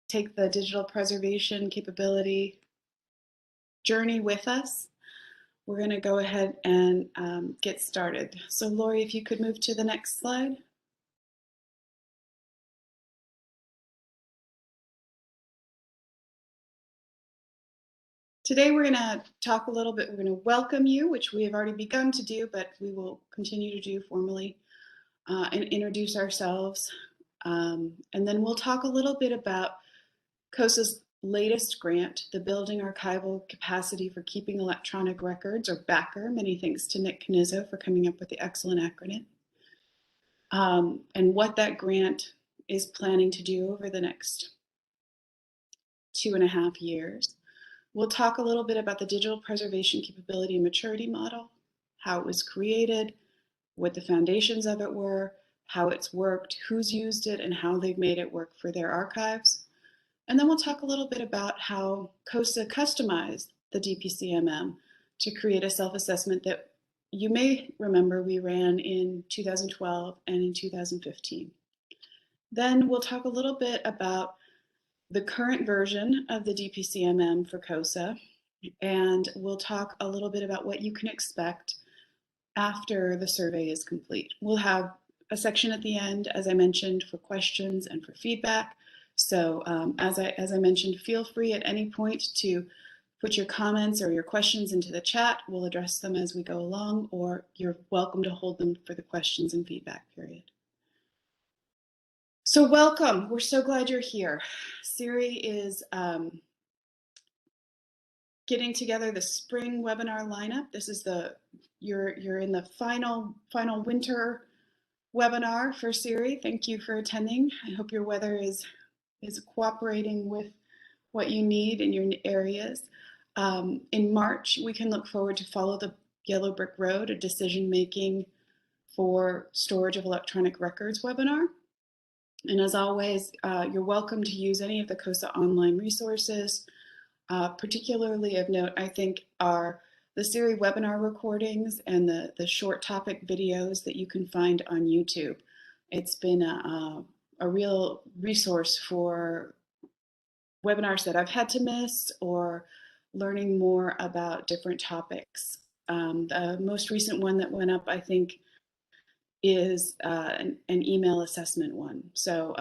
take the digital preservation capability journey with us, we're going to go ahead and get started. So Lori, if you could move to the next slide. Today we're going to talk a little bit, we're going to welcome you, which we have already begun to do, but we will continue to do formally, and introduce ourselves. And then we'll talk a little bit about CoSA's latest grant, the Building Archival Capacity for Keeping Electronic Records, or BACR. Many thanks to Nick Canizzo for coming up with the excellent acronym. And what that grant is planning to do over the next 2.5 years. We'll talk a little bit about the digital preservation capability and maturity model, how it was created, what the foundations of it were, how it's worked, who's used it, and how they've made it work for their archives. And then we'll talk a little bit about how CoSA customized the DPCMM to create a self-assessment that you may remember we ran in 2012 and in 2015. Then we'll talk a little bit about the current version of the DPCMM for CoSA, and we'll talk a little bit about what you can expect after the survey is complete. We'll have a section at the end, as I mentioned, for questions and for feedback. So as I mentioned, feel free at any point to put your comments or your questions into the chat. We'll address them as we go along, or you're welcome to hold them for the questions and feedback period. So welcome, we're so glad you're here. SERI is getting together the spring webinar lineup. This is you're in the final winter webinar for SERI. Thank you for attending. I hope your weather is cooperating with what you need in your areas. In March, we can look forward to Follow the Yellow Brick Road, a decision-making for storage of electronic records webinar. And as always, you're welcome to use any of the CoSA online resources. Particularly of note, I think, are the SERI webinar recordings and the short topic videos that you can find on YouTube. It's been a real resource for webinars that I've had to miss or learning more about different topics. The most recent one that went up, I think, is an email assessment one. So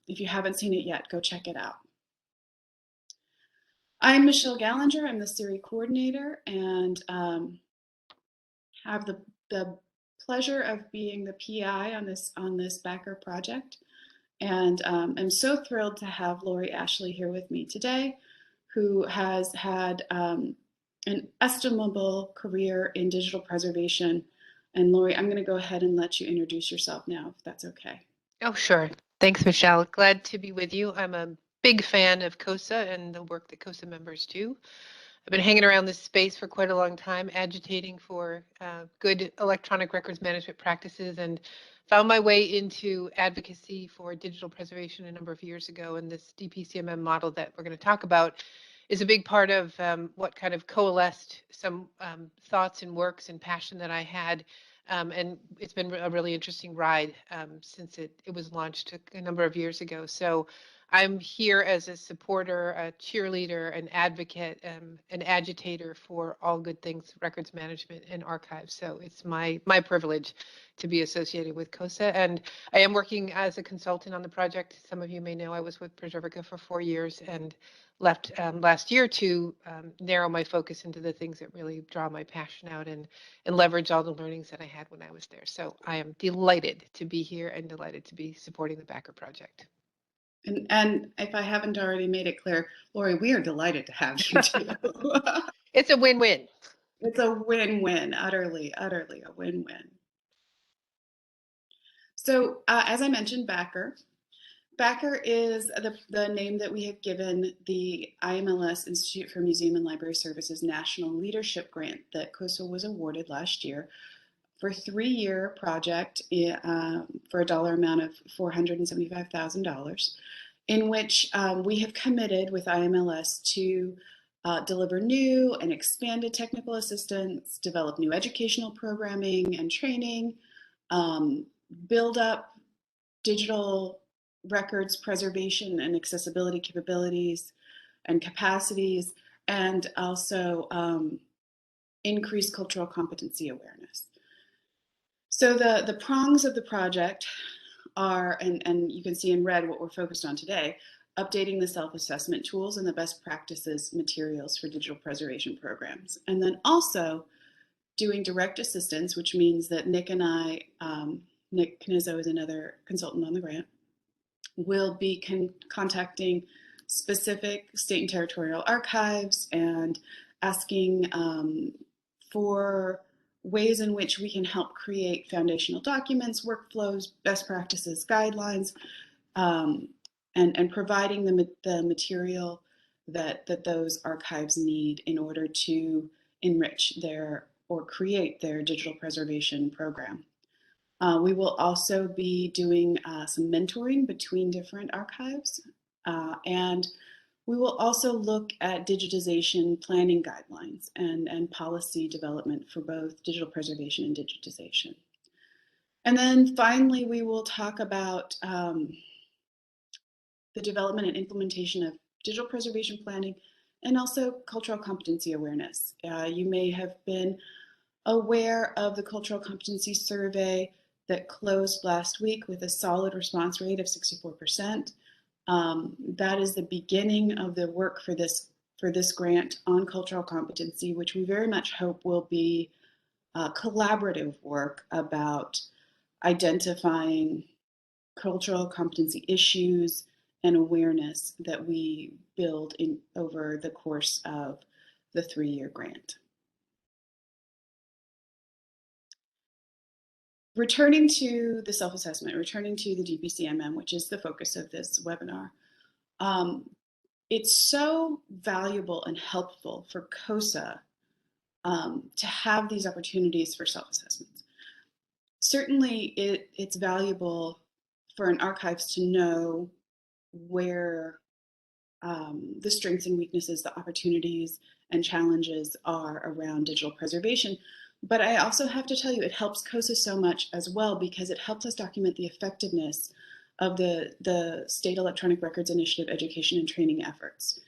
if you haven't seen it yet, go check it out. I'm Michelle Gallinger. I'm the SERI coordinator and have the pleasure of being the PI on this BACR project. And I'm so thrilled to have Lori Ashley here with me today, who has had an estimable career in digital preservation. And Lori, I'm going to go ahead and let you introduce yourself now, if that's okay. Oh, sure. Thanks, Michelle. Glad to be with you. I'm a big fan of CoSA and the work that CoSA members do. I've been hanging around this space for quite a long time, agitating for good electronic records management practices, and found my way into advocacy for digital preservation a number of years ago. And this DPCMM model that we're going to talk about is a big part of what kind of coalesced some thoughts and works and passion that I had. And it's been a really interesting ride since it was launched a number of years ago. So I'm here as a supporter, a cheerleader, an advocate, an agitator for all good things records management and archives. So it's my privilege to be associated with CoSA. And I am working as a consultant on the project. Some of you may know I was with Preservica for 4 years and left last year to narrow my focus into the things that really draw my passion out and leverage all the learnings that I had when I was there. So I am delighted to be here and delighted to be supporting the BACR project. And if I haven't already made it clear, Lori, we are delighted to have you too. It's a win-win. It's a win-win, utterly a win-win. So as I mentioned, BACR. BACR is the name that we have given the IMLS Institute for Museum and Library Services National Leadership Grant that CoSA was awarded last year for a 3-year project for a dollar amount of $475,000, in which we have committed with IMLS to deliver new and expanded technical assistance, develop new educational programming and training, build up digital records preservation and accessibility capabilities and capacities, and also increase cultural competency awareness. So the prongs of the project are, and you can see in red what we're focused on today, updating the self-assessment tools and the best practices materials for digital preservation programs. And then also doing direct assistance, which means that Nick and I, Nick Knizzo is another consultant on the grant, will be contacting specific state and territorial archives and asking for ways in which we can help create foundational documents, workflows, best practices, guidelines, and providing the material that those archives need in order to enrich their or create their digital preservation program. We will also be doing some mentoring between different archives, and we will also look at digitization planning guidelines and policy development for both digital preservation and digitization. And then finally, we will talk about the development and implementation of digital preservation planning and also cultural competency awareness. You may have been aware of the cultural competency survey that closed last week with a solid response rate of 64%. That is the beginning of the work for this grant on cultural competency, which we very much hope will be collaborative work about identifying cultural competency issues and awareness that we build over the course of the 3-year grant. Returning to the self-assessment, returning to the DPCMM, which is the focus of this webinar, it's so valuable and helpful for CoSA to have these opportunities for self-assessments. Certainly, it's valuable for an archives to know where the strengths and weaknesses, the opportunities and challenges are around digital preservation. But I also have to tell you, it helps CoSA so much as well because it helps us document the effectiveness of the State Electronic Records Initiative education and training efforts.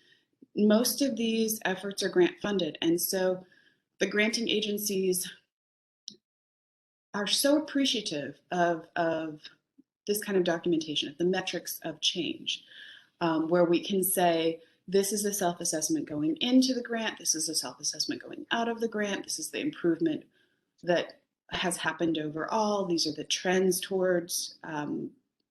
Most of these efforts are grant funded, and so the granting agencies are so appreciative of this kind of documentation, of the metrics of change, where we can say, this is a self-assessment going into the grant, this is a self-assessment going out of the grant, this is the improvement that has happened overall, these are the trends towards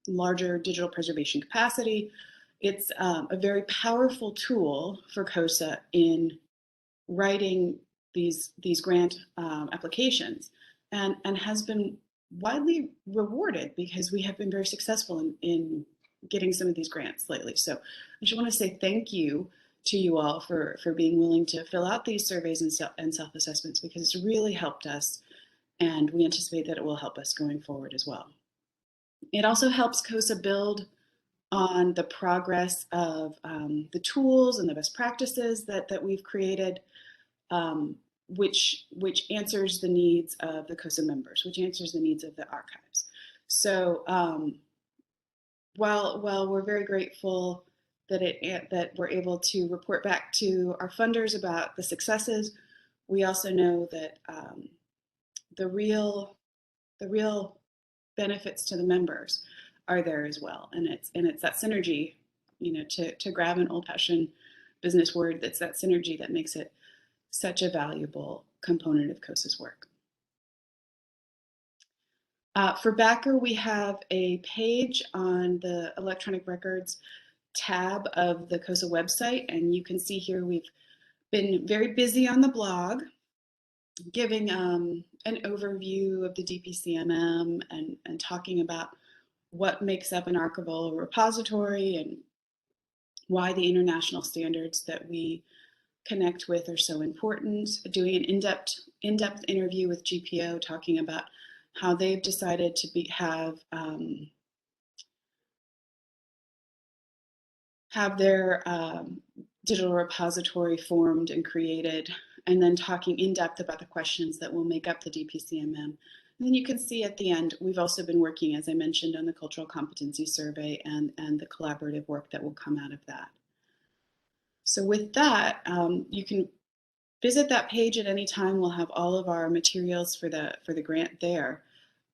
larger digital preservation capacity. It's a very powerful tool for CoSA in writing these grant applications and has been widely rewarded because we have been very successful in getting some of these grants lately. So I just want to say thank you to you all for being willing to fill out these surveys and self-assessments because it's really helped us, and we anticipate that it will help us going forward as well. It also helps CoSA build on the progress of the tools and the best practices that we've created, which answers the needs of the CoSA members, which answers the needs of the archives. So while we're very grateful that we're able to report back to our funders about the successes, we also know that the real benefits to the members are there as well, and it's that synergy, to grab an old-fashioned business word, that's that synergy that makes it such a valuable component of CoSA's work. For backer, we have a page on the electronic records tab of the CoSA website, and you can see here we've been very busy on the blog, giving an overview of the DPCMM and talking about what makes up an archival repository and why the international standards that we connect with are so important, doing an in-depth interview with GPO talking about how they've decided to have their digital repository formed and created, and then talking in depth about the questions that will make up the DPCMM And then you can see at the end, we've also been working, as I mentioned, on the cultural competency survey and the collaborative work that will come out of that. So with that, you can visit that page at any time. We'll have all of our materials for the grant there.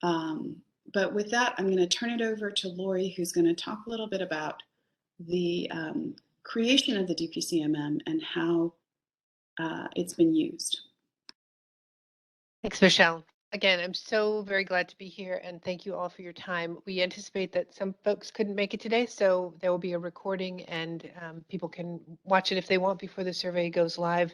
But with that, I'm going to turn it over to Lori, who's going to talk a little bit about the creation of the DPCMM and how it's been used. Thanks, Michelle. Again, I'm so very glad to be here, and thank you all for your time. We anticipate that some folks couldn't make it today, so there will be a recording, and people can watch it if they want before the survey goes live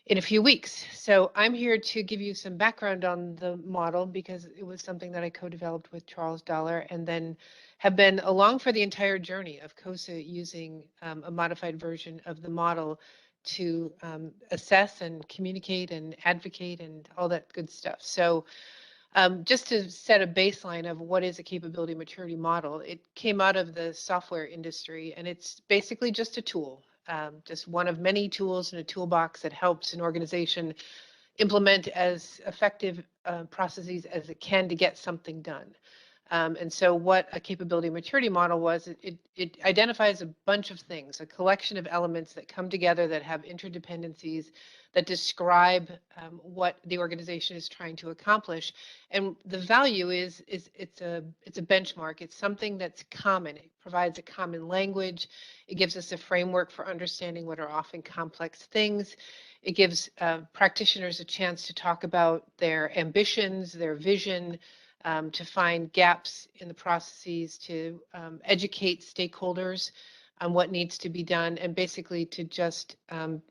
in a few weeks. So I'm here to give you some background on the model because it was something that I co-developed with Charles Dollar, and then have been along for the entire journey of CoSA using a modified version of the model to assess and communicate and advocate and all that good stuff. So just to set a baseline of what is a capability maturity model, it came out of the software industry, and it's basically just a tool, just one of many tools in a toolbox that helps an organization implement as effective processes as it can to get something done. And so what a capability maturity model was, it identifies a bunch of things, a collection of elements that come together that have interdependencies that describe what the organization is trying to accomplish. And the value is it's a benchmark. It's something that's common. It provides a common language. It gives us a framework for understanding what are often complex things. It gives practitioners a chance to talk about their ambitions, their vision, to find gaps in the processes, to educate stakeholders on what needs to be done, and basically to just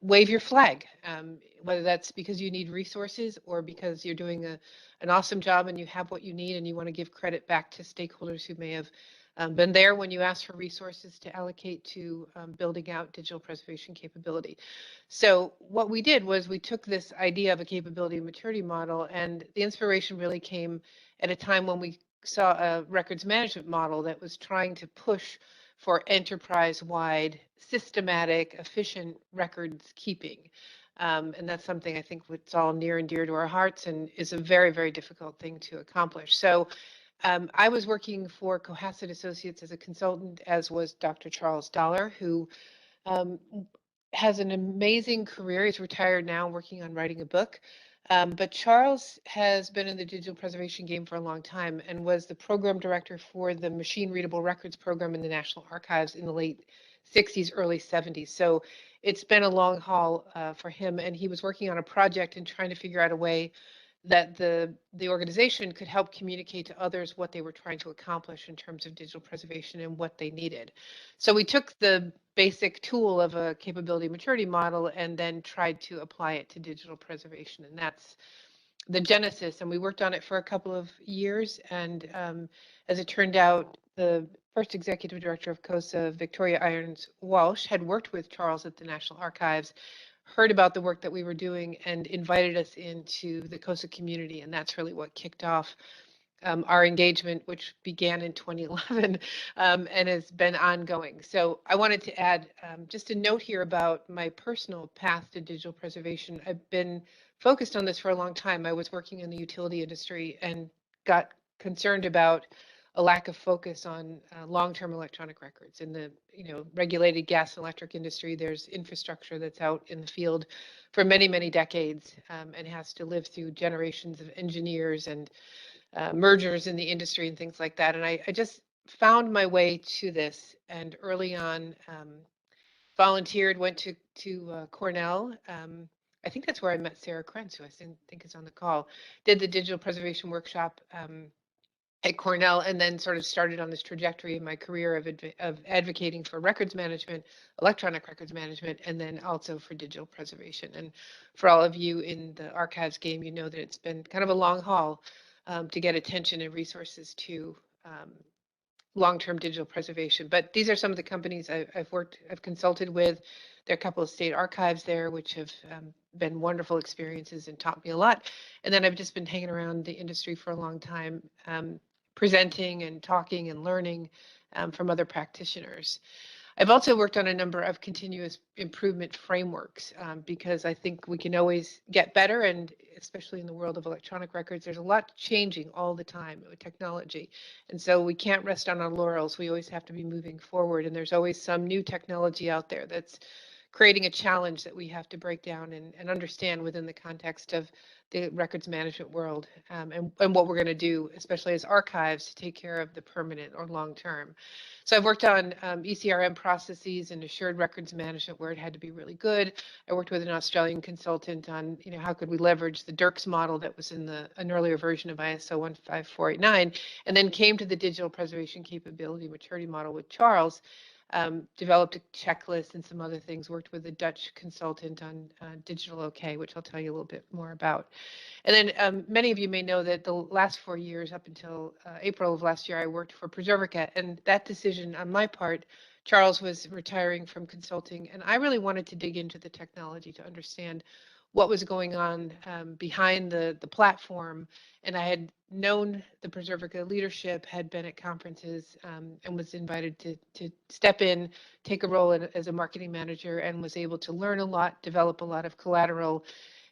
wave your flag, whether that's because you need resources or because you're doing an awesome job and you have what you need and you want to give credit back to stakeholders who may have been there when you asked for resources to allocate to building out digital preservation capability. So what we did was we took this idea of a capability maturity model, and the inspiration really came at a time when we saw a records management model that was trying to push for enterprise-wide, systematic, efficient records keeping. And that's something I think that's all near and dear to our hearts and is a very, very difficult thing to accomplish. So I was working for Cohasset Associates as a consultant, as was Dr. Charles Dollar, who has an amazing career. He's retired now, working on writing a book. But Charles has been in the digital preservation game for a long time and was the program director for the machine readable records program in the National Archives in the late 60s, early 70s. So it's been a long haul for him, and he was working on a project and trying to figure out a way that the organization could help communicate to others what they were trying to accomplish in terms of digital preservation and what they needed. So we took the basic tool of a capability maturity model and then tried to apply it to digital preservation, and that's the genesis. And we worked on it for a couple of years, and as it turned out, the first executive director of CoSA, Victoria Irons Walsh, had worked with Charles at the National Archives, heard about the work that we were doing, and invited us into the CoSA community, and that's really what kicked off our engagement, which began in 2011 and has been ongoing. So I wanted to add just a note here about my personal path to digital preservation. I've been focused on this for a long time. I was working in the utility industry and got concerned about a lack of focus on long-term electronic records. In the regulated gas and electric industry, there's infrastructure that's out in the field for many, many decades and has to live through generations of engineers and mergers in the industry and things like that. And I just found my way to this, and early on volunteered, went to Cornell. I think that's where I met Sarah Krenz, who I think is on the call, did the digital preservation workshop at Cornell, and then sort of started on this trajectory in my career of advocating for records management, electronic records management, and then also for digital preservation. And for all of you in the archives game, you know that it's been kind of a long haul to get attention and resources to long-term digital preservation. But these are some of the companies I've consulted with. There are a couple of state archives there, which have been wonderful experiences and taught me a lot. And then I've just been hanging around the industry for a long time, presenting and talking and learning from other practitioners. I've also worked on a number of continuous improvement frameworks because I think we can always get better, and especially in the world of electronic records, there's a lot changing all the time with technology. And so we can't rest on our laurels. We always have to be moving forward, and there's always some new technology out there that's creating a challenge that we have to break down and understand within the context of the records management world, and what we're going to do, especially as archives, to take care of the permanent or long term. So I've worked on ECRM processes and assured records management where it had to be really good. I worked with an Australian consultant on, how could we leverage the DIRCS model that was in an earlier version of ISO 15489, and then came to the digital preservation capability maturity model with Charles. Developed a checklist and some other things, worked with a Dutch consultant on digital OK, which I'll tell you a little bit more about. And then many of you may know that the last 4 years, up until April of last year, I worked for Preservica. And that decision on my part, Charles was retiring from consulting, and I really wanted to dig into the technology to understand what was going on behind the platform. And I had known the Preservica leadership, had been at conferences, and was invited to step in, take a role as a marketing manager, and was able to learn a lot, develop a lot of collateral,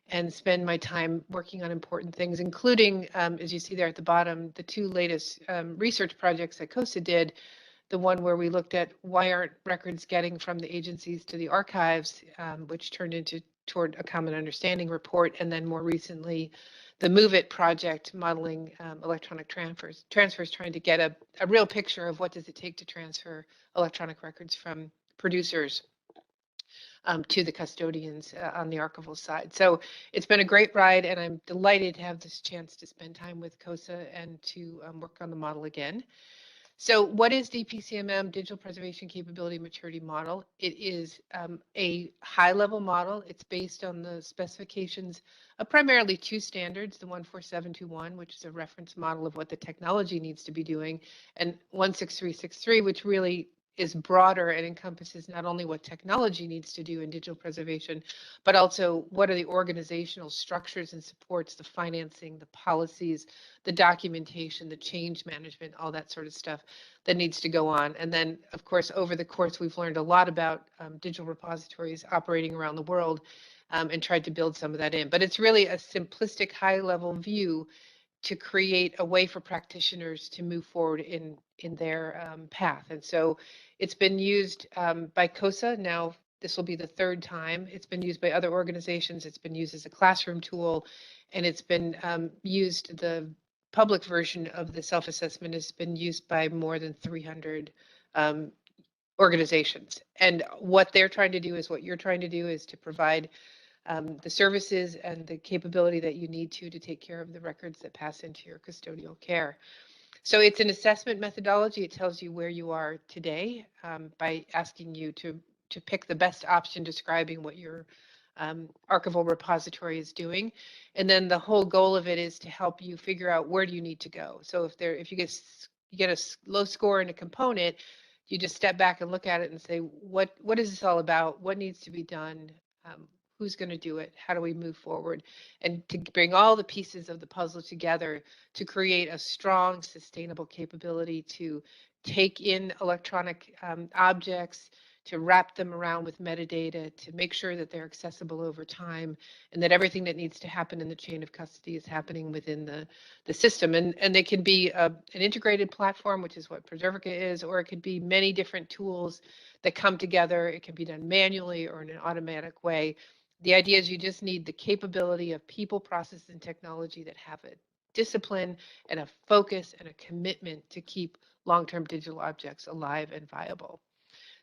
and spend my time working on important things, including, as you see there at the bottom, the two latest research projects that CoSA did. The one where we looked at why aren't records getting from the agencies to the archives, which turned into toward a common understanding report, and then more recently, the Move It project modeling electronic transfers, trying to get a real picture of what does it take to transfer electronic records from producers to the custodians on the archival side. So it's been a great ride, and I'm delighted to have this chance to spend time with CoSA and to work on the model again. So what is DPCMM, Digital Preservation Capability Maturity Model? It is a high-level model. It's based on the specifications of primarily two standards, the 14721, which is a reference model of what the technology needs to be doing, and 16363, which really is broader and encompasses not only what technology needs to do in digital preservation, but also what are the organizational structures and supports, the financing, the policies, the documentation, the change management, all that sort of stuff that needs to go on. And then, of course, over the course, we've learned a lot about digital repositories operating around the world, and tried to build some of that in. But it's really a simplistic, high-level view to create a way for practitioners to move forward in their path. And so it's been used by CoSA. Now, this will be the third time. It's been used by other organizations. It's been used as a classroom tool, and it's been used, the public version of the self-assessment has been used by more than 300 organizations. And what they're trying to do is what you're trying to do, is to provide the services and the capability that you need to take care of the records that pass into your custodial care. So it's an assessment methodology. It tells you where you are today by asking you to pick the best option describing what your archival repository is doing. And then the whole goal of it is to help you figure out where do you need to go. So if you get a low score in a component, you just step back and look at it and say, what is this all about? What needs to be done? Who's going to do it? How do we move forward? And to bring all the pieces of the puzzle together to create a strong, sustainable capability to take in electronic objects, to wrap them around with metadata, to make sure that they're accessible over time, and that everything that needs to happen in the chain of custody is happening within the system. And they can be an integrated platform, which is what Preservica is, or it could be many different tools that come together. It can be done manually or in an automatic way. The idea is you just need the capability of people, process, and technology that have a discipline and a focus and a commitment to keep long-term digital objects alive and viable.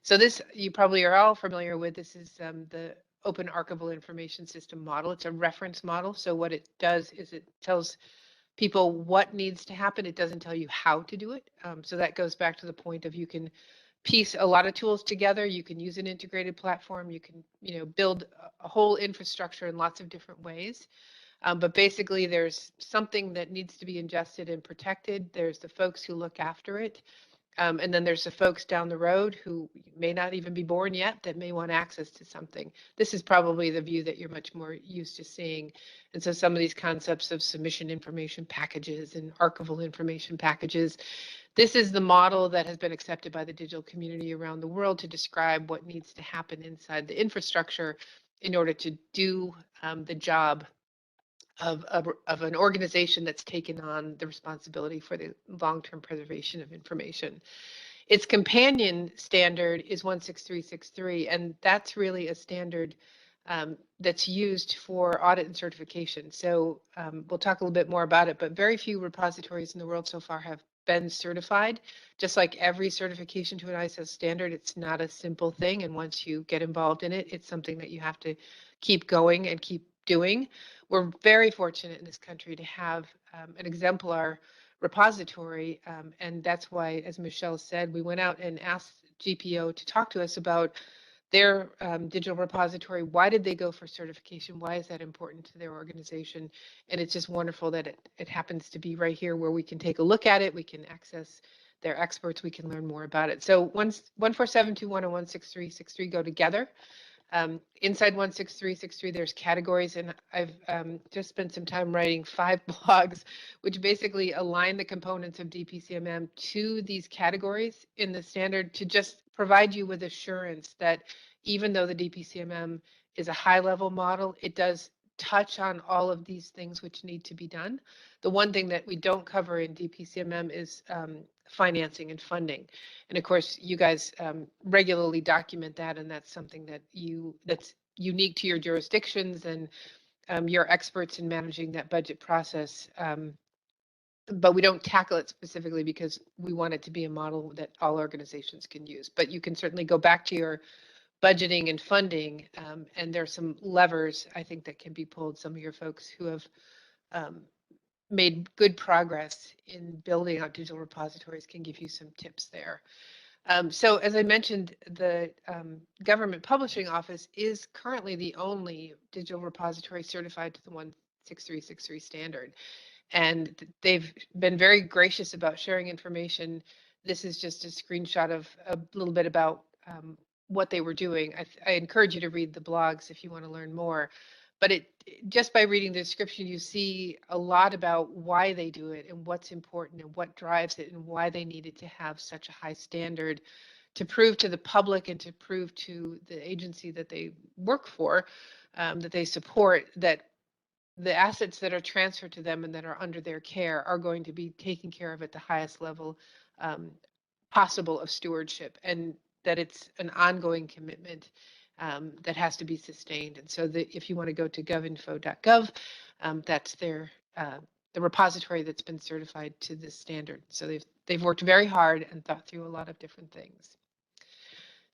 So this, you probably are all familiar with. This is the Open Archival Information System model. It's a reference model. So what it does is it tells people what needs to happen. It doesn't tell you how to do it. So that goes back to the point of you can piece a lot of tools together. You can use an integrated platform. You can, build a whole infrastructure in lots of different ways. But basically, there's something that needs to be ingested and protected. There's the folks who look after it. And then there's the folks down the road who may not even be born yet that may want access to something. This is probably the view that you're much more used to seeing. And so some of these concepts of submission information packages and archival information packages, this is the model that has been accepted by the digital community around the world to describe what needs to happen inside the infrastructure in order to do the job of an organization that's taken on the responsibility for the long-term preservation of information. Its companion standard is 16363, and that's really a standard that's used for audit and certification. So we'll talk a little bit more about it, but very few repositories in the world so far have been certified. Just like every certification to an ISO standard, it's not a simple thing, and once you get involved in it, it's something that you have to keep going and keep doing. We're very fortunate in this country to have an exemplar repository, and that's why, as Michelle said, we went out and asked GPO to talk to us about their digital repository. Why did they go for certification? Why is that important to their organization? And it's just wonderful that it happens to be right here where we can take a look at it, we can access their experts, we can learn more about it. So 14721 and 16363 go together. Inside 16363, there's categories, and I've just spent some time writing 5 blogs, which basically align the components of DPCMM to these categories in the standard to just provide you with assurance that even though the DPCMM is a high-level model, it does touch on all of these things which need to be done. The one thing that we don't cover in DPCMM is financing and funding. And of course, you guys regularly document that, and that's something that that's unique to your jurisdictions and you're experts in managing that budget process. But we don't tackle it specifically because we want it to be a model that all organizations can use. But you can certainly go back to your budgeting and funding, and there's some levers I think that can be pulled. Some of your folks who have made good progress in building out digital repositories can give you some tips there. So as I mentioned, the Government Publishing Office is currently the only digital repository certified to the 16363 standard. And they've been very gracious about sharing information. This is just a screenshot of a little bit about what they were doing. I encourage you to read the blogs if you want to learn more. But just by reading the description, you see a lot about why they do it and what's important and what drives it and why they needed to have such a high standard to prove to the public and to prove to the agency that they work for, that they support, that the assets that are transferred to them and that are under their care are going to be taken care of at the highest level possible of stewardship, and that it's an ongoing commitment that has to be sustained. And so if you want to go to govinfo.gov, that's their the repository that's been certified to this standard. So they've worked very hard and thought through a lot of different things.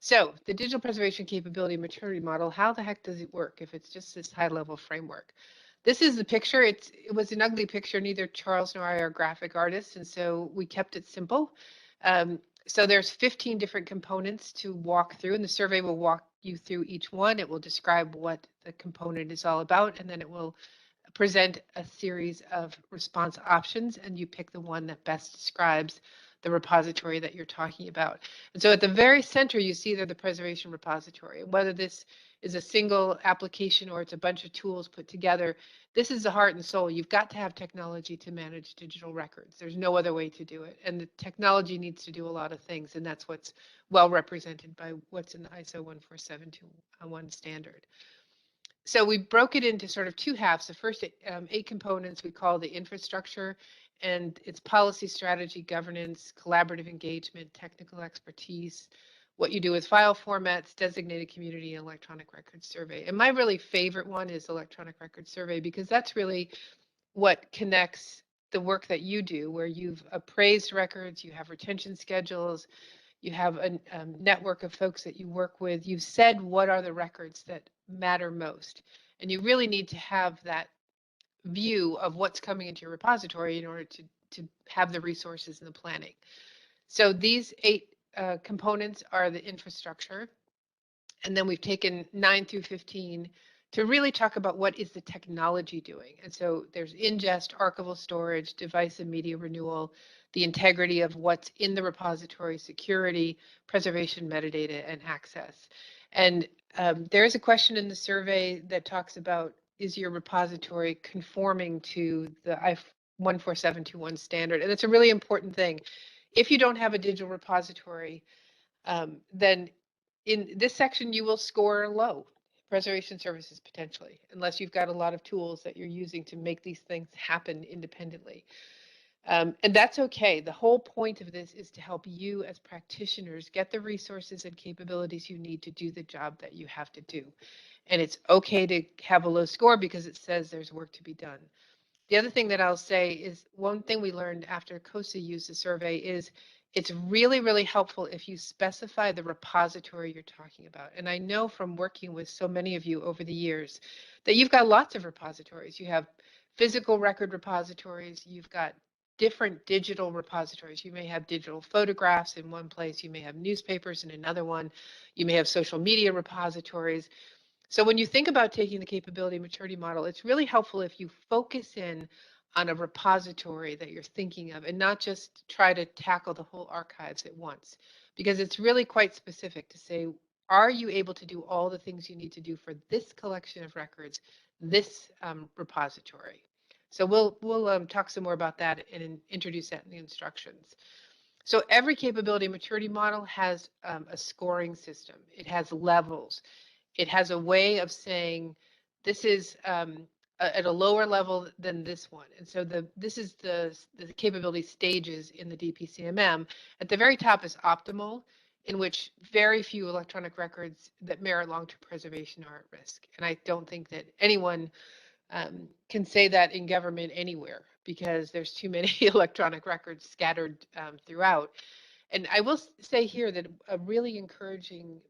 So the digital preservation capability maturity model, how the heck does it work if it's just this high level framework? This is the picture. It was an ugly picture. Neither Charles nor I are graphic artists, and so we kept it simple. So there's 15 different components to walk through, and the survey will walk you through each one. It will describe what the component is all about, and then it will present a series of response options, and you pick the one that best describes the repository that you're talking about. And so at the very center, you see there the preservation repository. Whether this is a single application or it's a bunch of tools put together, this is the heart and soul. You've got to have technology to manage digital records. There's no other way to do it. And the technology needs to do a lot of things, and that's what's well represented by what's in the ISO 14721 standard. So we broke it into sort of 2 halves. The first 8 components we call the infrastructure, and it's policy, strategy, governance, collaborative engagement, technical expertise, what you do with file formats, designated community, and electronic record survey. And my really favorite one is electronic record survey, because that's really what connects the work that you do, where you've appraised records, you have retention schedules, you have a network of folks that you work with. You've said what are the records that matter most. And you really need to have that view of what's coming into your repository in order to have the resources and the planning. So these 8 components are the infrastructure. And then we've taken 9 through 15 to really talk about what is the technology doing. And so there's ingest, archival storage, device and media renewal, the integrity of what's in the repository, security, preservation, metadata, and access. And there is a question in the survey that talks about, is your repository conforming to the I-14721 standard? And it's a really important thing. If you don't have a digital repository, then in this section you will score low, preservation services potentially, unless you've got a lot of tools that you're using to make these things happen independently. And that's okay. The whole point of this is to help you as practitioners get the resources and capabilities you need to do the job that you have to do. And it's okay to have a low score because it says there's work to be done. The other thing that I'll say is one thing we learned after CoSA used the survey is it's really, really helpful if you specify the repository you're talking about. And I know from working with so many of you over the years that you've got lots of repositories. You have physical record repositories, you've got different digital repositories. You may have digital photographs in one place, you may have newspapers in another one, you may have social media repositories. So when you think about taking the capability maturity model, it's really helpful if you focus in on a repository that you're thinking of and not just try to tackle the whole archives at once, because it's really quite specific to say, are you able to do all the things you need to do for this collection of records, this repository? So we'll talk some more about that and introduce that in the instructions. So every capability maturity model has a scoring system. It has levels. It has a way of saying this is at a lower level than this one. And so this is the capability stages in the DPCMM. At the very top is optimal, in which very few electronic records that merit long-term preservation are at risk. And I don't think that anyone can say that in government anywhere, because there's too many electronic records scattered throughout. And I will say here that a really encouraging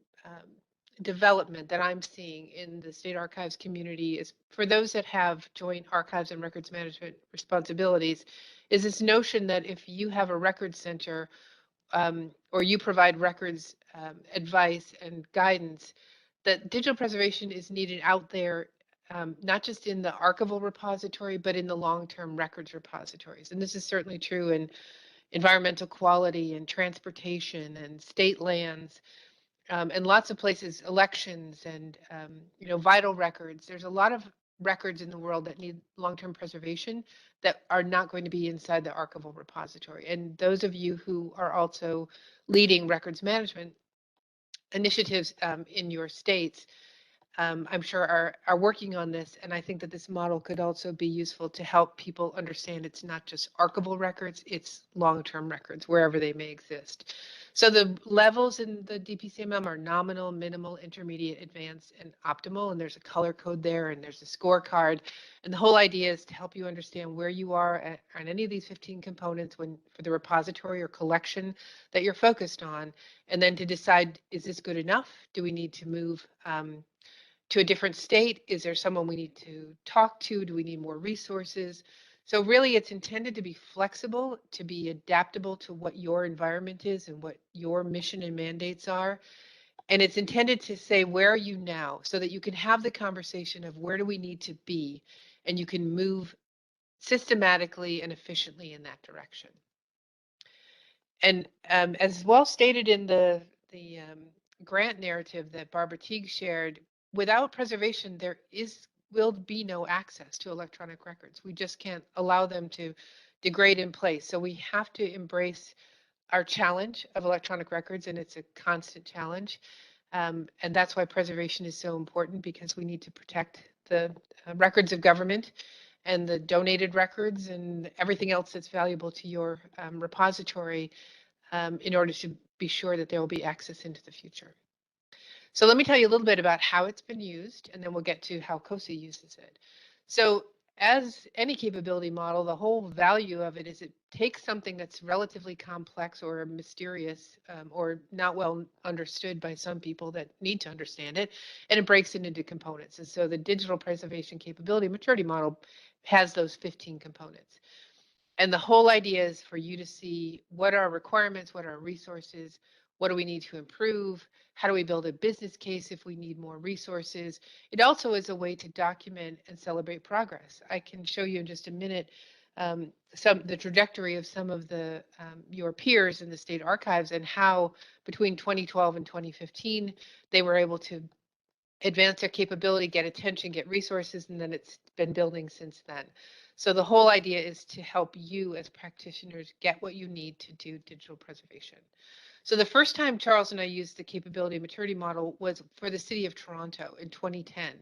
development that I'm seeing in the state archives community is for those that have joint archives and records management responsibilities, is this notion that if you have a record center or you provide records advice and guidance, that digital preservation is needed out there, not just in the archival repository, but in the long-term records repositories. And this is certainly true in environmental quality and transportation and state lands. And lots of places, elections and vital records. There's a lot of records in the world that need long-term preservation that are not going to be inside the archival repository. And those of you who are also leading records management initiatives in your states, I'm sure are working on this. And I think that this model could also be useful to help people understand it's not just archival records, it's long-term records, wherever they may exist. So the levels in the DPCMM are nominal, minimal, intermediate, advanced, and optimal. And there's a color code there, and there's a scorecard. And the whole idea is to help you understand where you are on any of these 15 components for the repository or collection that you're focused on, and then to decide, is this good enough? Do we need to move to a different state? Is there someone we need to talk to? Do we need more resources? So really it's intended to be flexible, to be adaptable to what your environment is and what your mission and mandates are. And it's intended to say, where are you now? So that you can have the conversation of where do we need to be? And you can move systematically and efficiently in that direction. And as well stated in the grant narrative that Barbara Teague shared, without preservation, there will be no access to electronic records. We just can't allow them to degrade in place. So we have to embrace our challenge of electronic records, and it's a constant challenge. And that's why preservation is so important, because we need to protect the records of government and the donated records and everything else that's valuable to your repository in order to be sure that there will be access into the future. So let me tell you a little bit about how it's been used, and then we'll get to how CoSA uses it. So as any capability model, the whole value of it is it takes something that's relatively complex or mysterious or not well understood by some people that need to understand it, and it breaks it into components. And so the digital preservation capability maturity model has those 15 components. And the whole idea is for you to see what are our requirements, what are our resources, what do we need to improve, how do we build a business case if we need more resources. It also is a way to document and celebrate progress. I can show you in just a minute the trajectory of some of the your peers in the state archives and how between 2012 and 2015 they were able to advance their capability, get attention, get resources, and then it's been building since then. So the whole idea is to help you as practitioners get what you need to do digital preservation. So the first time Charles and I used the capability maturity model was for the city of Toronto in 2010.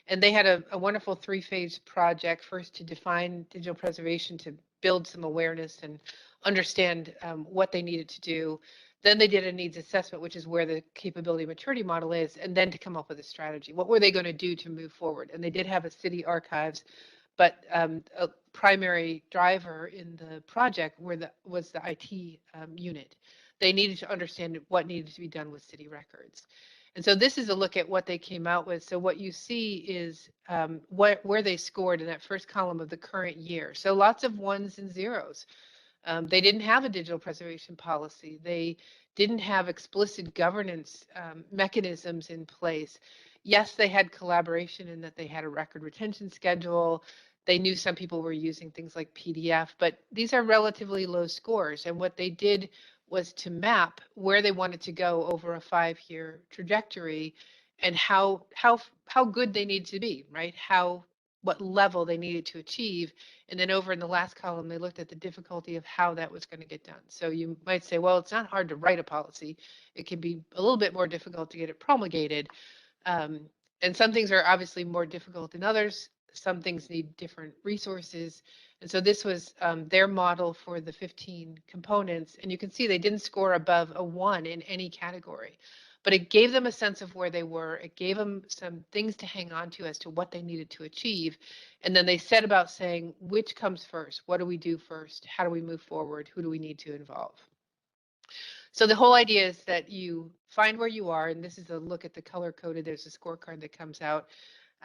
And they had a wonderful three-phase project, first to define digital preservation, to build some awareness and understand what they needed to do. Then they did a needs assessment, which is where the capability maturity model is, and then to come up with a strategy. What were they going to do to move forward? And they did have a city archives, but a primary driver in the project was the IT unit. They needed to understand what needed to be done with city records. And so this is a look at what they came out with. So what you see is where they scored in that first column of the current year. So lots of ones and zeros. They didn't have a digital preservation policy. They didn't have explicit governance mechanisms in place. Yes, they had collaboration in that they had a record retention schedule. They knew some people were using things like PDF, but these are relatively low scores. And what they did was to map where they wanted to go over a 5-year trajectory and how good they need to be, right? What level they needed to achieve. And then over in the last column, they looked at the difficulty of how that was going to get done. So you might say, well, it's not hard to write a policy. It can be a little bit more difficult to get it promulgated. And some things are obviously more difficult than others. Some things need different resources. And so this was their model for the 15 components. And you can see they didn't score above a 1 in any category. But it gave them a sense of where they were. It gave them some things to hang on to as to what they needed to achieve. And then they set about saying, which comes first? What do we do first? How do we move forward? Who do we need to involve? So the whole idea is that you find where you are, and this is a look at the color coded. There's a scorecard that comes out,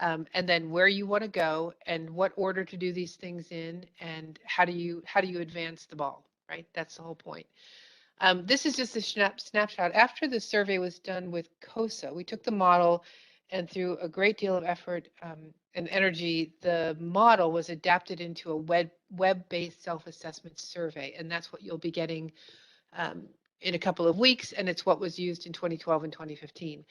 and then where you want to go, and what order to do these things in, and how do you advance the ball, right? That's the whole point. This is just a snapshot. After the survey was done with CoSA, we took the model, and through a great deal of effort and energy, the model was adapted into a web-based self-assessment survey, and that's what you'll be getting in a couple of weeks, and it's what was used in 2012 and 2015.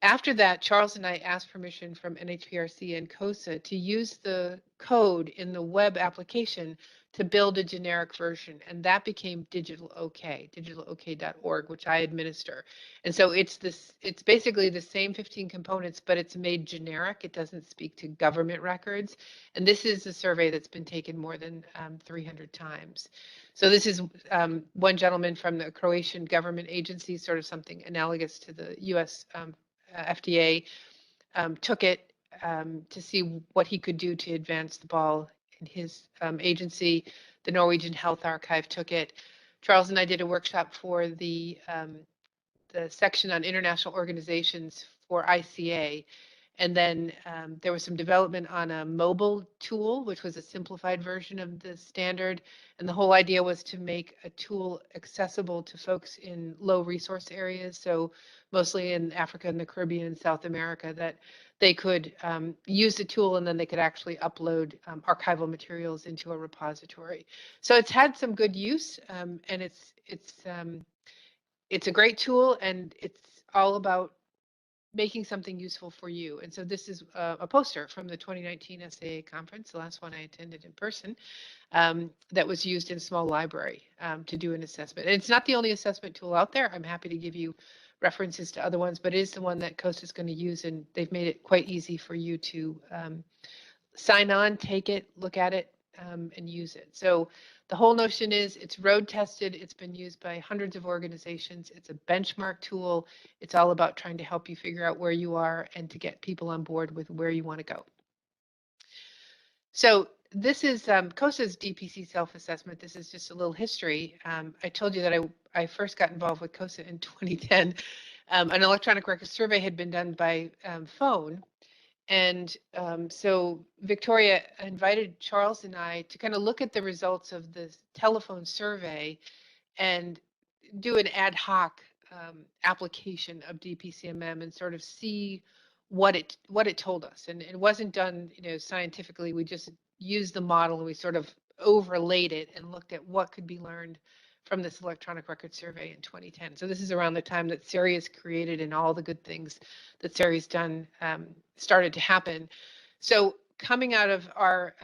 After that, Charles and I asked permission from NHPRC and CoSA to use the code in the web application to build a generic version, and that became DigitalOK, digitalok.org, which I administer. And so it's basically the same 15 components, but it's made generic. It doesn't speak to government records. And this is a survey that's been taken more than 300 times. So this is one gentleman from the Croatian government agency, sort of something analogous to the US FDA, took it to see what he could do to advance the ball in his agency. The Norwegian Health Archive took it. Charles and I did a workshop for the section on international organizations for ICA. And then there was some development on a mobile tool, which was a simplified version of the standard. And the whole idea was to make a tool accessible to folks in low resource areas, so mostly in Africa and the Caribbean and South America, that they could use the tool and then they could actually upload archival materials into a repository. So it's had some good use, and it's a great tool, and it's all about making something useful for you. And so this is a poster from the 2019 SAA conference, the last one I attended in person, that was used in a small library to do an assessment. And it's not the only assessment tool out there. I'm happy to give you references to other ones, but it is the one that CoSA is going to use, and they've made it quite easy for you to sign on, take it, look at it, and use it. So the whole notion is it's road tested. It's been used by hundreds of organizations. It's a benchmark tool. It's all about trying to help you figure out where you are and to get people on board with where you want to go. So this is CoSA's DPC Self-Assessment. This is just a little history. I told you that I first got involved with CoSA in 2010. An electronic record survey had been done by phone. And so Victoria invited Charles and I to kind of look at the results of the telephone survey and do an ad hoc application of DPCMM and sort of see what it told us. And it wasn't done, scientifically. We just used the model and we sort of overlaid it and looked at what could be learned from this electronic record survey in 2010. So this is around the time that SERI is created and all the good things that SERI's done started to happen. So coming out of our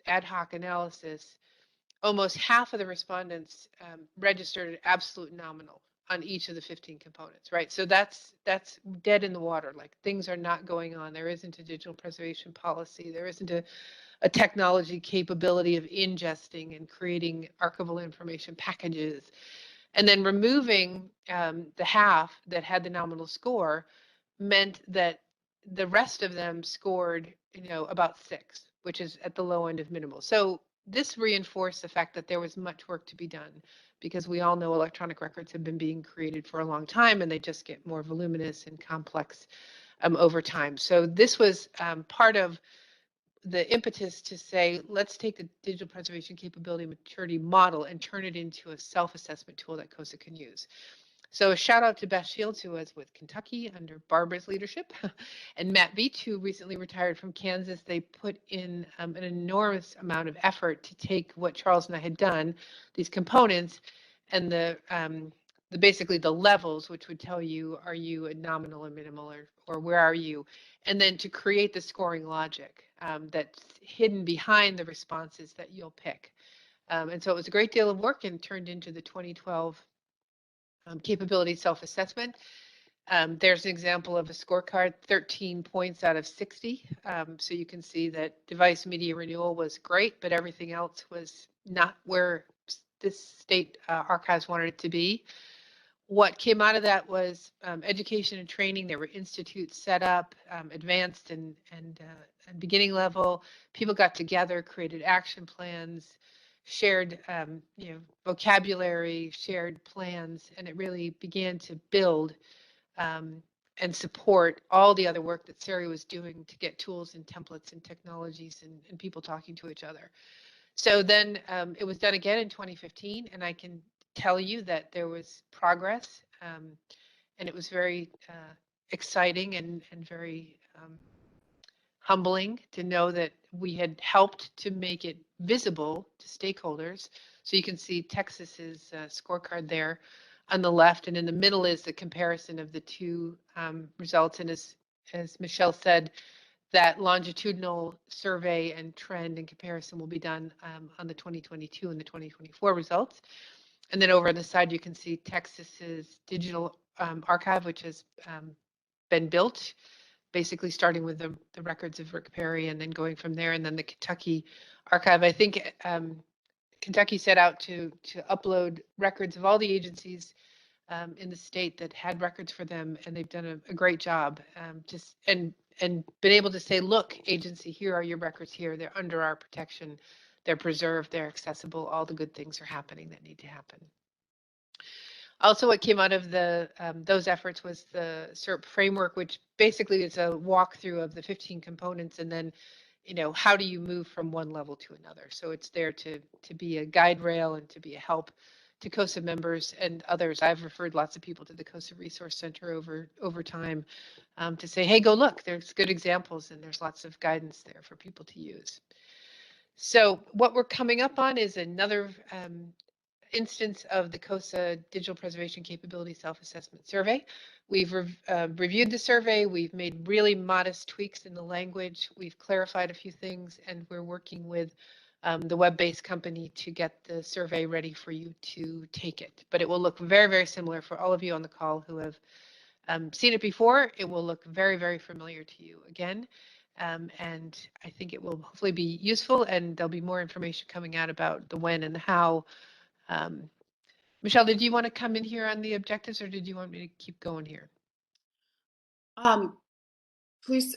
ad hoc analysis, almost half of the respondents registered absolute nominal on each of the 15 components, right? So that's dead in the water. Like, things are not going on. There isn't a digital preservation policy. There isn't a technology capability of ingesting and creating archival information packages. And then removing the half that had the nominal score meant that the rest of them scored, about 6, which is at the low end of minimal. So this reinforced the fact that there was much work to be done, because we all know electronic records have been being created for a long time, and they just get more voluminous and complex over time. So this was part of the impetus to say, let's take the digital preservation capability maturity model and turn it into a self-assessment tool that CoSA can use. So a shout out to Beth Shields, who was with Kentucky under Barbara's leadership, and Matt Beach, who recently retired from Kansas. They put in an enormous amount of effort to take what Charles and I had done, these components, and the basically the levels, which would tell you, are you a nominal or minimal, or where are you? And then to create the scoring logic that's hidden behind the responses that you'll pick. And so it was a great deal of work and turned into the 2012 capability self-assessment. There's an example of a scorecard, 13 points out of 60. So you can see that device media renewal was great, but everything else was not where this state archives wanted it to be. What came out of that was education and training. There were institutes set up, advanced and beginning level. People got together, created action plans, shared vocabulary, shared plans, and it really began to build and support all the other work that SERI was doing to get tools and templates and technologies and people talking to each other. So then it was done again in 2015, and I can tell you that there was progress, and it was very exciting and very humbling to know that we had helped to make it visible to stakeholders. So you can see Texas's scorecard there on the left, and in the middle is the comparison of the two results. And as Michelle said, that longitudinal survey and trend and comparison will be done on the 2022 and the 2024 results. And then over on the side, you can see Texas's digital archive, which has been built, basically starting with the records of Rick Perry and then going from there, and then the Kentucky archive. I think Kentucky set out to upload records of all the agencies in the state that had records for them, and they've done a great job. And been able to say, look, agency, here are your records here. They're under our protection. They're preserved. They're accessible. All the good things are happening that need to happen. Also, what came out of those efforts was the Serp Framework, which basically is a walkthrough of the 15 components, and then, how do you move from one level to another? So it's there to be a guide rail and to be a help to CoSA members and others. I've referred lots of people to the CoSA Resource Center over time to say, hey, go look, there's good examples and there's lots of guidance there for people to use. So what we're coming up on is another instance of the CoSA Digital Preservation Capability Self-Assessment Survey. We've reviewed the survey. We've made really modest tweaks in the language. We've clarified a few things, and we're working with the web-based company to get the survey ready for you to take it. But it will look very, very similar for all of you on the call who have seen it before. It will look very, very familiar to you again. And I think it will hopefully be useful, and there'll be more information coming out about the when and the how. Michelle, did you want to come in here on the objectives, or did you want me to keep going here? Please,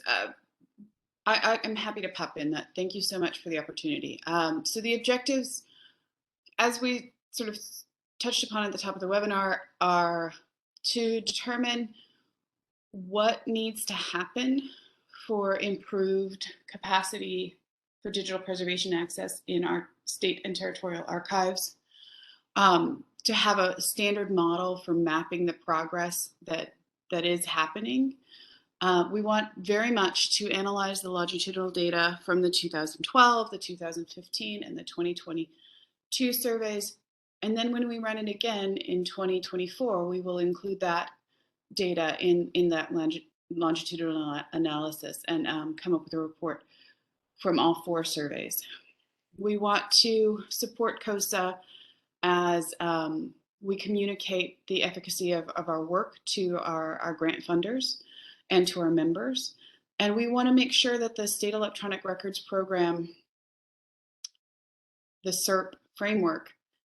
I'm happy to pop in that. Thank you so much for the opportunity. So the objectives, as we sort of touched upon at the top of the webinar, are to determine what needs to happen for improved capacity for digital preservation access in our state and territorial archives, to have a standard model for mapping the progress that is happening, We want very much to analyze the longitudinal data from the 2012, the 2015, and the 2022 surveys. And then when we run it again in 2024, we will include that data in that longitudinal analysis and come up with a report from all 4 surveys. We want to support CoSA as we communicate the efficacy of our work to our grant funders and to our members. And we want to make sure that the State Electronic Records Program, the Serp Framework,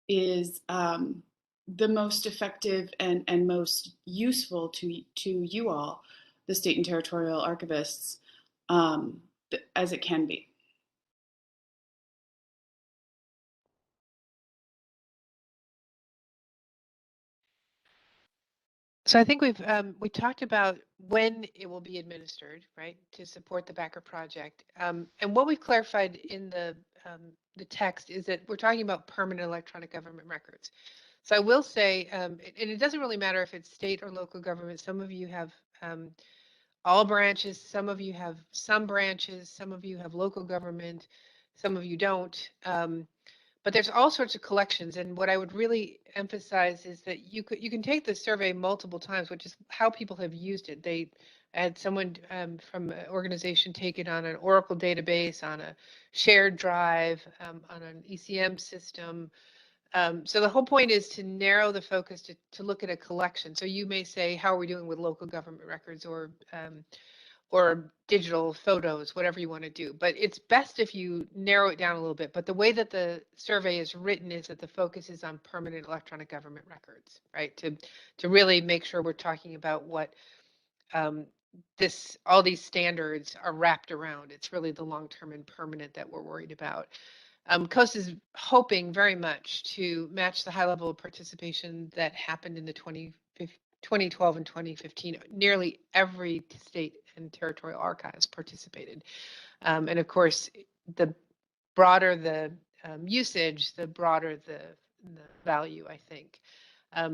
is the most effective and most useful to you all, the state and territorial archivists, as it can be. So I think we talked about when it will be administered, right, to support the Backer project. And what we've clarified in the text is that we're talking about permanent electronic government records. So I will say, and it doesn't really matter if it's state or local government. Some of you have all branches, some of you have some branches, some of you have local government, some of you don't. But there's all sorts of collections, and what I would really emphasize is that you can take the survey multiple times, which is how people have used it. They had someone from an organization take it on an Oracle database, on a shared drive, on an ECM system. So the whole point is to narrow the focus to look at a collection. So you may say, how are we doing with local government records or digital photos, whatever you want to do. But it's best if you narrow it down a little bit. But the way that the survey is written is that the focus is on permanent electronic government records, right? To really make sure we're talking about what all these standards are wrapped around. It's really the long-term and permanent that we're worried about. CoSA is hoping very much to match the high level of participation that happened in the 2012 and 2015. Nearly every state and territorial archives participated. And of course, the broader the usage, the broader the value, I think.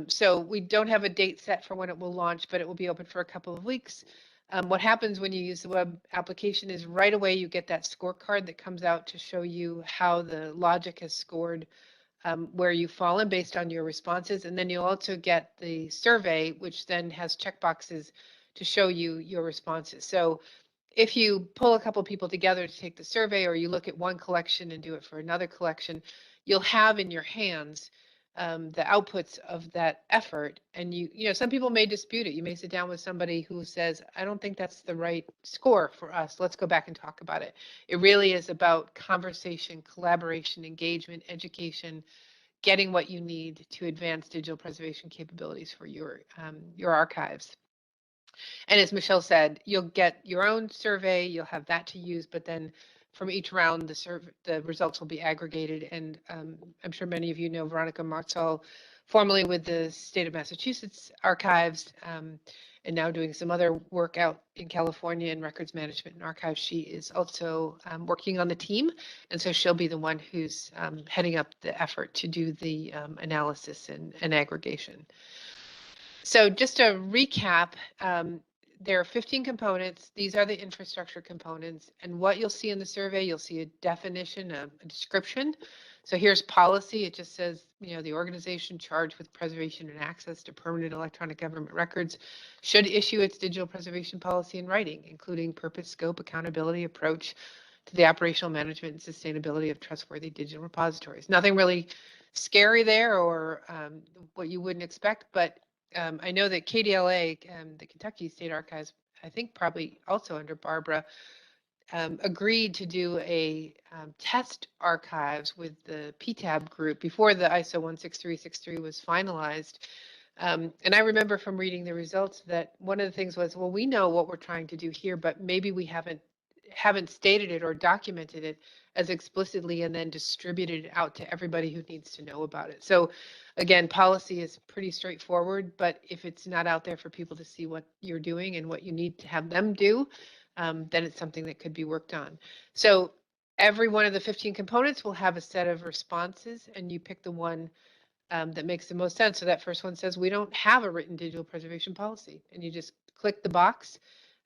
So we don't have a date set for when it will launch, but it will be open for a couple of weeks. What happens when you use the web application is right away you get that scorecard that comes out to show you how the logic has scored where you've fallen based on your responses. And then you'll also get the survey, which then has checkboxes to show you your responses. So if you pull a couple people together to take the survey, or you look at one collection and do it for another collection, you'll have in your hands the outputs of that effort. And you know, some people may dispute it. You may sit down with somebody who says, I don't think that's the right score for us. Let's go back and talk about it. It really is about conversation, collaboration, engagement, education, getting what you need to advance digital preservation capabilities for your archives. And as Michelle said, you'll get your own survey, you'll have that to use, but then from each round, the results will be aggregated. And I'm sure many of you know Veronica Martzal, formerly with the state of Massachusetts archives, and now doing some other work out in California in records management and archives. She is also working on the team. And so she'll be the one who's heading up the effort to do the analysis and aggregation. So just to recap, there are 15 components. These are the infrastructure components. And what you'll see in the survey, you'll see a definition, a description. So here's policy. It just says, you know, the organization charged with preservation and access to permanent electronic government records should issue its digital preservation policy in writing, including purpose, scope, accountability, approach to the operational management and sustainability of trustworthy digital repositories. Nothing really scary there or what you wouldn't expect, but I know that KDLA, the Kentucky State Archives, I think probably also under Barbara, agreed to do a test archives with the PTAB group before the ISO 16363 was finalized. And I remember from reading the results that one of the things was, well, we know what we're trying to do here, but maybe we haven't stated it or documented it as explicitly and then distributed it out to everybody who needs to know about it. So again, policy is pretty straightforward, but if it's not out there for people to see what you're doing and what you need to have them do, then it's something that could be worked on. So every one of the 15 components will have a set of responses, and you pick the one that makes the most sense. So that first one says, we don't have a written digital preservation policy, and you just click the box.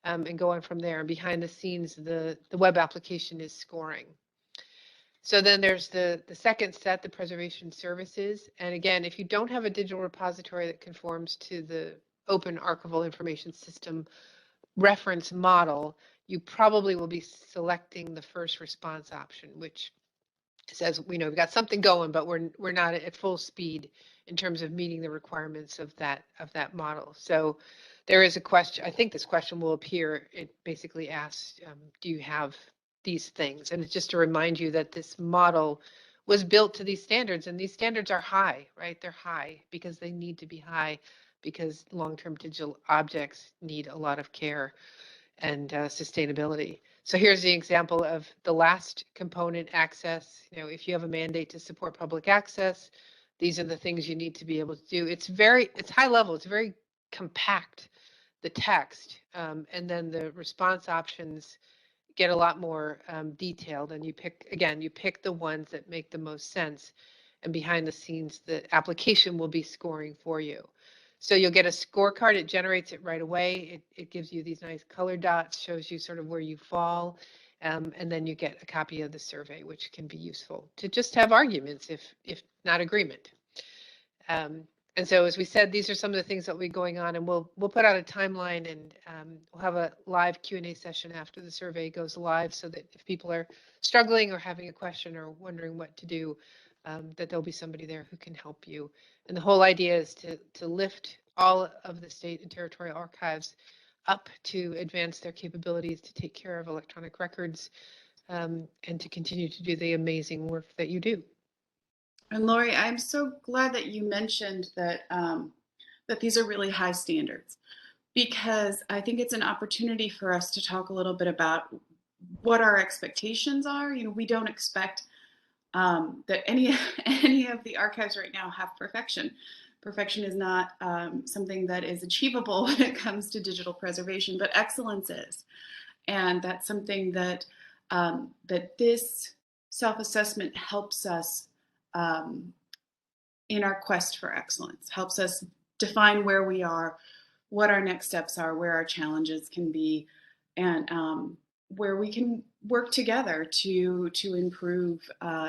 and go on from there. And behind the scenes, the web application is scoring. So then there's the second set, the preservation services. And again, if you don't have a digital repository that conforms to the Open Archival Information System reference model, you probably will be selecting the first response option, which says, we know we've got something going, but we're not at full speed in terms of meeting the requirements of that model. So there is a question, I think this question will appear. It basically asks, do you have these things? And it's just to remind you that this model was built to these standards, and these standards are high, right? They're high because they need to be high, because long-term digital objects need a lot of care and sustainability. So here's the example of the last component, access. You know, if you have a mandate to support public access, these are the things you need to be able to do. It's high level, it's very compact, the text, and then the response options get a lot more detailed, and you pick the ones that make the most sense, and behind the scenes, the application will be scoring for you. So you'll get a scorecard, it generates it right away. It gives you these nice color dots, shows you sort of where you fall, and then you get a copy of the survey, which can be useful to just have arguments, if not agreement. And so, as we said, these are some of the things that will be going on, and we'll put out a timeline, and we'll have a live Q&A session after the survey goes live, so that if people are struggling or having a question or wondering what to do, that there'll be somebody there who can help you. And the whole idea is to lift all of the state and territorial archives up to advance their capabilities to take care of electronic records, and to continue to do the amazing work that you do. And Lori, I'm so glad that you mentioned that that these are really high standards, because I think it's an opportunity for us to talk a little bit about what our expectations are. You know, we don't expect that any of the archives right now have perfection. Perfection is not something that is achievable when it comes to digital preservation, but excellence is, and that's something that that this self-assessment helps us in our quest for excellence, helps us define where we are, what our next steps are, where our challenges can be, and where we can work together to improve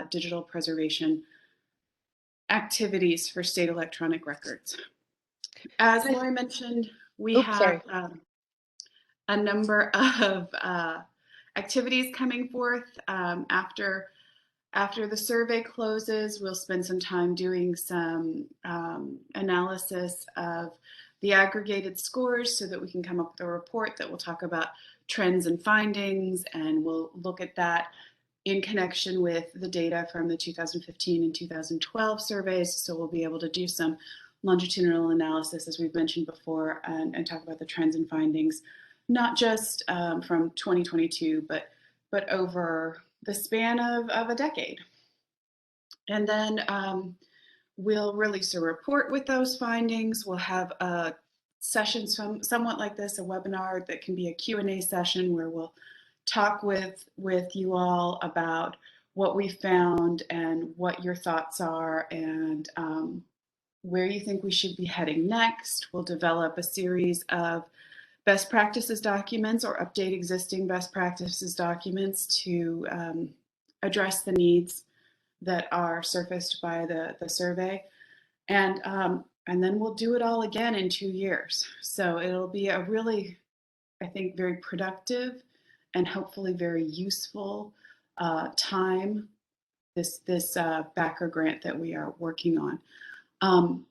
digital preservation activities for state electronic records. As Lori mentioned, we have a number of activities coming forth after the survey closes. We'll spend some time doing some analysis of the aggregated scores so that we can come up with a report that will talk about trends and findings, and we'll look at that in connection with the data from the 2015 and 2012 surveys. So we'll be able to do some longitudinal analysis, as we've mentioned before, and talk about the trends and findings, not just from 2022, but over the span of a decade. And then we'll release a report with those findings. We'll have a session somewhat like this, a webinar that can be a Q&A session where we'll talk with you all about what we found and what your thoughts are, and where you think we should be heading next. We'll develop a series of best practices documents or update existing best practices documents to address the needs that are surfaced by the survey. And then we'll do it all again in 2 years. So it'll be a really, I think, very productive and hopefully very useful time, this backer grant that we are working on.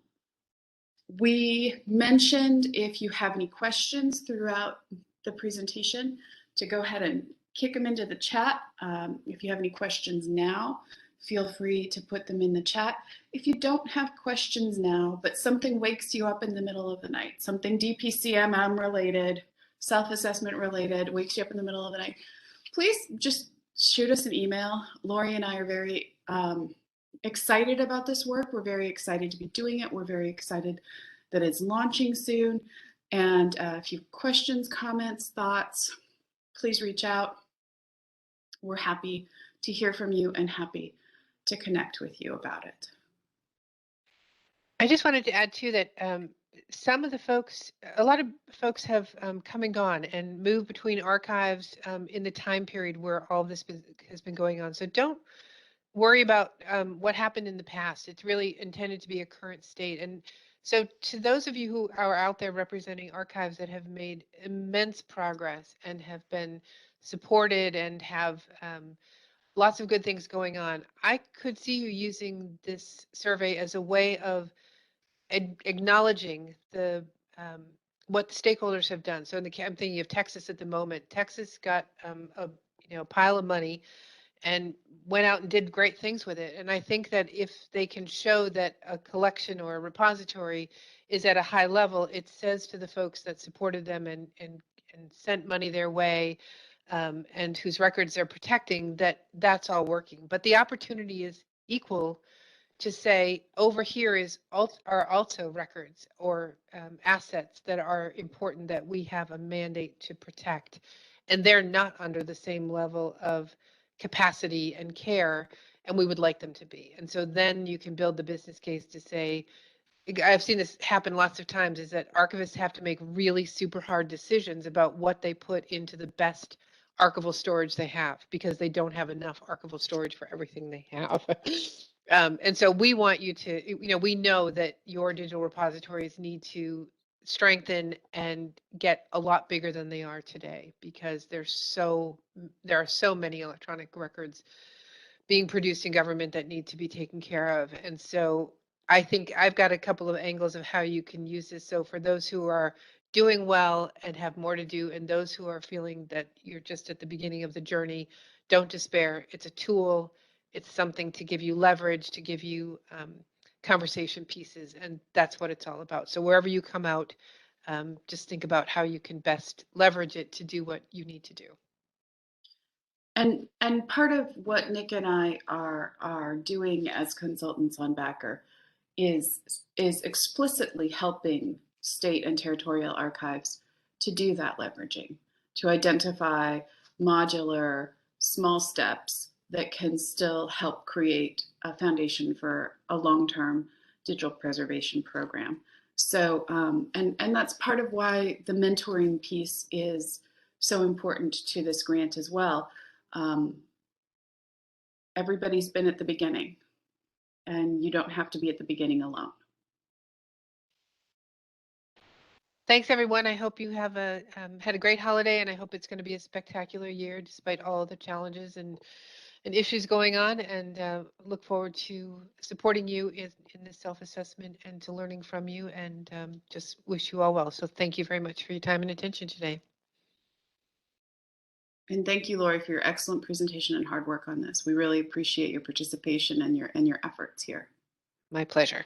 We mentioned, if you have any questions throughout the presentation, to go ahead and kick them into the chat. If you have any questions now, feel free to put them in the chat. If you don't have questions now, but something wakes you up in the middle of the night, something DPCMM related, self-assessment related, wakes you up in the middle of the night, please just shoot us an email. Lori and I are very excited about this work. We're very excited to be doing it. We're very excited that it's launching soon. And if you have questions, comments, thoughts, please reach out. We're happy to hear from you and happy to connect with you about it. I just wanted to add too that some of the folks, a lot of folks have come and gone and moved between archives in the time period where all this has been going on. So don't worry about what happened in the past. It's really intended to be a current state. And so to those of you who are out there representing archives that have made immense progress and have been supported and have lots of good things going on, I could see you using this survey as a way of acknowledging the what the stakeholders have done. So I'm thinking of Texas at the moment. Texas got a pile of money and went out and did great things with it. And I think that if they can show that a collection or a repository is at a high level, it says to the folks that supported them and sent money their way and whose records they're protecting that that's all working. But the opportunity is equal to say over here are also records or assets that are important that we have a mandate to protect, and they're not under the same level of capacity and care, and we would like them to be. And so then you can build the business case to say, I've seen this happen lots of times, is that archivists have to make really super hard decisions about what they put into the best archival storage they have because they don't have enough archival storage for everything they have. And so we want you to, we know that your digital repositories need to strengthen and get a lot bigger than they are today because there are so many electronic records being produced in government that need to be taken care of. And so I think I've got a couple of angles of how you can use this. So for those who are doing well and have more to do, and those who are feeling that you're just at the beginning of the journey, don't despair. It's a tool. It's something to give you leverage, to give you conversation pieces, and that's what it's all about. So wherever you come out, just think about how you can best leverage it to do what you need to do. And part of what Nick and I are doing as consultants on Backer is explicitly helping state and territorial archives to do that leveraging, to identify modular small steps that can still help create a foundation for a long-term digital preservation program. So, and that's part of why the mentoring piece is so important to this grant as well. Everybody's been at the beginning, and you don't have to be at the beginning alone. Thanks, everyone. I hope you have had a great holiday, and I hope it's going to be a spectacular year despite all the challenges and issues going on, and look forward to supporting you in this self-assessment and to learning from you, and just wish you all well. So thank you very much for your time and attention today. And thank you, Lori, for your excellent presentation and hard work on this. We really appreciate your participation and your efforts here. My pleasure.